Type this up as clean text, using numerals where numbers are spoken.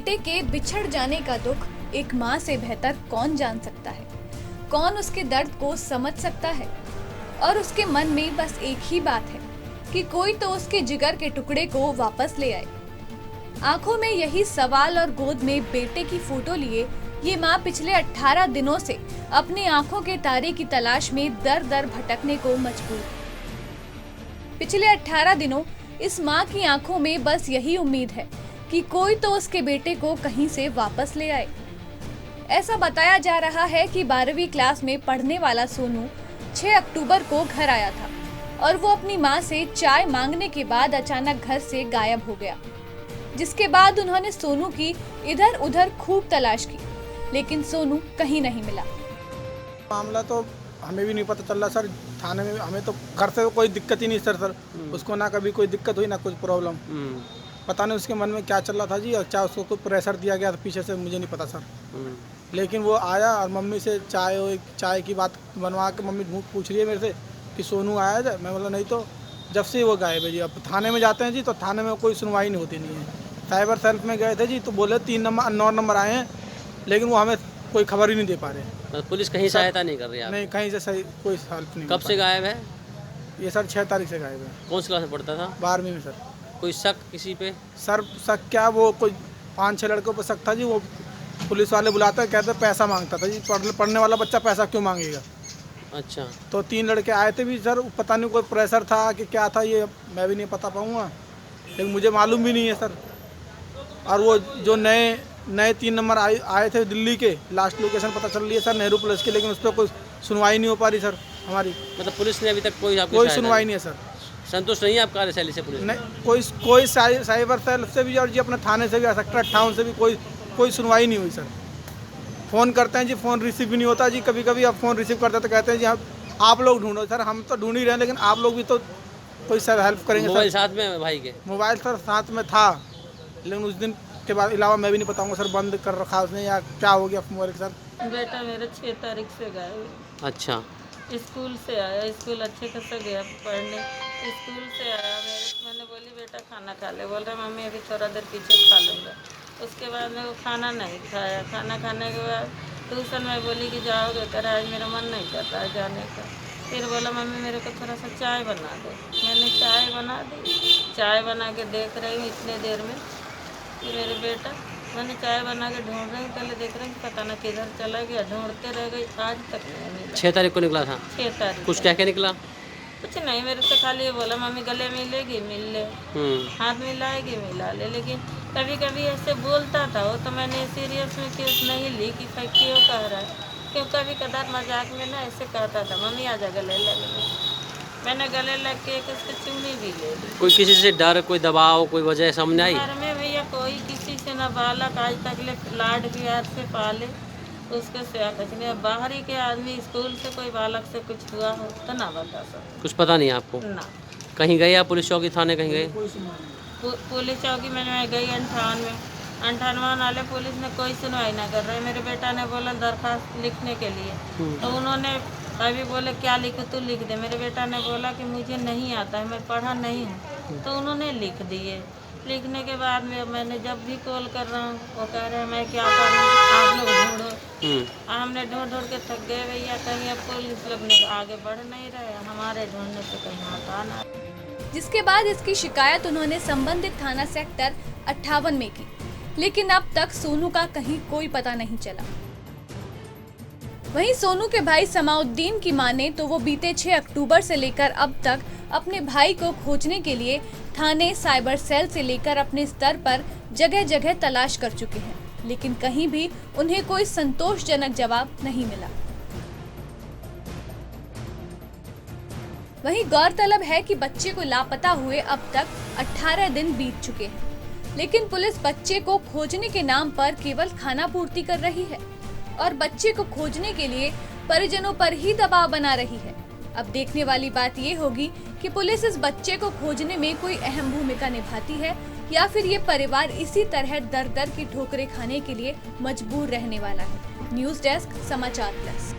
बेटे के बिछड़ जाने का दुख एक माँ से बेहतर कौन जान सकता है। कौन उसके दर्द को समझ सकता है। और उसके मन में बस एक ही बात है कि कोई तो उसके जिगर के टुकड़े को वापस ले आए। आंखों में यही सवाल और गोद में बेटे की फोटो लिए ये माँ पिछले 18 दिनों से अपनी आंखों के तारे की तलाश में दर दर भटकने को मजबूर। पिछले 18 दिनों इस माँ की आंखों में बस यही उम्मीद है कि कोई तो उसके बेटे को कहीं से वापस ले आए। ऐसा बताया जा रहा है कि 12वीं क्लास में पढ़ने वाला सोनू 6 अक्टूबर को घर आया था और वो अपनी माँ से चाय मांगने के बाद अचानक घर से गायब हो गया। जिसके बाद उन्होंने सोनू की इधर उधर खूब तलाश की, लेकिन सोनू कहीं नहीं मिला। मामला तो हमें भी नहीं पता चल रहा सर। थाने में हमें तो घर से कोई दिक्कत ही नहीं सर। उसको ना कभी कोई दिक्कत हुई ना कुछ प्रॉब्लम। पता नहीं उसके मन में क्या चल रहा था जी, और क्या उसको कोई प्रेशर दिया गया था पीछे से, मुझे नहीं पता सर। लेकिन वो आया और मम्मी से चाय की बात बनवा के मम्मी पूछ रही है मेरे से कि सोनू आया है। मैं बोला नहीं, तो जब से वो गायब है जी। अब थाने में जाते हैं जी तो थाने में कोई सुनवाई नहीं होती नहीं है। साइबर सेल में गए थे जी तो बोले 3 नंबर अननोन नंबर आए हैं, लेकिन वो हमें कोई खबर ही नहीं दे पा रहे। पुलिस कहीं सहायता नहीं कर रही है? नहीं, कहीं से सही कोई हेल्प नहीं। कब से गायब है ये सर? 6 तारीख से गायब है। कौन सी क्लास में पढ़ता था? 12वीं में सर। कोई शक किसी पे? सर शक क्या, वो कोई 5-6 लड़कों पर शक था जी। वो पुलिस वाले बुलाते कहते पैसा मांगता था जी। पढ़ने वाला बच्चा पैसा क्यों मांगेगा। अच्छा, तो 3 लड़के आए थे भी सर। पता नहीं कोई प्रेशर था कि क्या था, ये मैं भी नहीं पता पाऊँगा, लेकिन मुझे मालूम भी नहीं है सर। और वो जो नए 3 नंबर आए थे दिल्ली के, लास्ट लोकेशन पता चल रही है सर नेहरू प्लस की, लेकिन उस पर कोई सुनवाई नहीं हो पा रही सर हमारी। मतलब पुलिस ने अभी तक कोई सुनवाई नहीं है सर। संतुष्ट नहीं है आप कार्यशैली से? पुलिस नहीं, कोई साइबर सेल से भी और जी अपने थाने से भी, सेक्टर 58 से भी कोई सुनवाई नहीं हुई सर। फ़ोन करते हैं जी, फ़ोन रिसीव भी नहीं होता जी। कभी कभी आप फ़ोन रिसीव करते हैं तो कहते हैं जी आप लोग ढूंढो। सर हम तो ढूंढ ही रहे हैं, लेकिन आप लोग भी तो कोई सर हेल्प करेंगे। मोबाइल साथ में है भाई के? मोबाइल सर साथ में था, लेकिन उस दिन के बाद अलावा मैं भी नहीं बताऊंगा सर, बंद कर रखा उसने या क्या हो गया मोबाइल के साथ। बेटा मेरा 6 तारीख से गायब है। अच्छा, स्कूल से आया, स्कूल अच्छे खासा गया पढ़ने। स्कूल से आया, मैंने बोली बेटा खाना खा ले। बोल रहा मम्मी अभी थोड़ा देर पीछे खा लूँगा। उसके बाद में वो खाना नहीं खाया। खाना खाने के बाद ट्यूशन में बोली कि जाओगे? कह रहा आज मेरा मन नहीं कर रहा है जाने का। फिर बोला मम्मी मेरे को थोड़ा सा चाय बना दो। मैंने चाय बना दी। चाय बना के देख रही हूँ इतने देर में कि मेरे बेटा, मैंने चाय बना के ढूंढ रही हूँ, पहले देख रही हूँ पता ना किधर चला गया। ढूंढते रह गई, आज तक नहीं मिला। 6 तारीख को निकला था? 6 तारीख। कुछ क्या क्या निकला? कुछ नहीं, मेरे से खाली ये बोला मम्मी गले मिलेगी मिल ले, हाथ मिलाएगी मिला ले। लेकिन कभी कभी ऐसे बोलता था वो, तो मैंने सीरियस में केस नहीं ली कि क्यों कह रहा है। क्यों कभी कदार मजाक में ना ऐसे कहता था मम्मी आजा गले लग ले। मैंने गले लग के एक उसकी चुम्मी भी ले ली। कोई किसी से डर, कोई दबाव, कोई वजह सामने आई? घर में भैया कोई किसी से ना बालक आज तक ले लाड प्यार से पाले, उसके सिवा कुछ नहीं। बाहरी के आदमी स्कूल से कोई बालक से कुछ हुआ हो तो ना बता सकते। कुछ पता नहीं आपको? ना। कहीं गए आप पुलिस चौकी, थाने कहीं गए? पुलिस चौकी में मैं गई 58 वाले पुलिस ने कोई सुनवाई ना कर रहे। मेरे बेटा ने बोला दरखास्त लिखने के लिए, तो उन्होंने अभी बोले क्या लिखूं, तू लिख दे। मेरे बेटा ने बोला कि मुझे नहीं आता है, मैं पढ़ा नहीं हूँ, तो उन्होंने लिख दिए। लिखने के बाद में मैंने जब भी कॉल कर रहा हूँ वो कह रहे हैं मैं क्या करूँ, आप लोग ढूंढो। हमने ढूंढ के थक गए भैया। कहीं अब पुलिस लोग ने आगे बढ़ नहीं रहे, हमारे ढूंढने से कहीं आता ना। जिसके बाद इसकी शिकायत उन्होंने संबंधित थाना सेक्टर 58 में की, लेकिन अब तक सोनू का कहीं कोई पता नहीं चला। वहीं सोनू के भाई समाउद्दीन की माने तो वो बीते 6 अक्टूबर से लेकर अब तक अपने भाई को खोजने के लिए थाने, साइबर सेल से लेकर अपने स्तर पर जगह जगह तलाश कर चुके हैं, लेकिन कहीं भी उन्हें कोई संतोषजनक जवाब नहीं मिला। वहीं गौरतलब है कि बच्चे को लापता हुए अब तक 18 दिन बीत चुके हैं, लेकिन पुलिस बच्चे को खोजने के नाम पर केवल खानापूर्ति कर रही है और बच्चे को खोजने के लिए परिजनों पर ही दबाव बना रही है। अब देखने वाली बात ये होगी कि पुलिस इस बच्चे को खोजने में कोई अहम भूमिका निभाती है या फिर ये परिवार इसी तरह दर दर की ठोकरें खाने के लिए मजबूर रहने वाला है। न्यूज़ डेस्क, समाचार प्लस।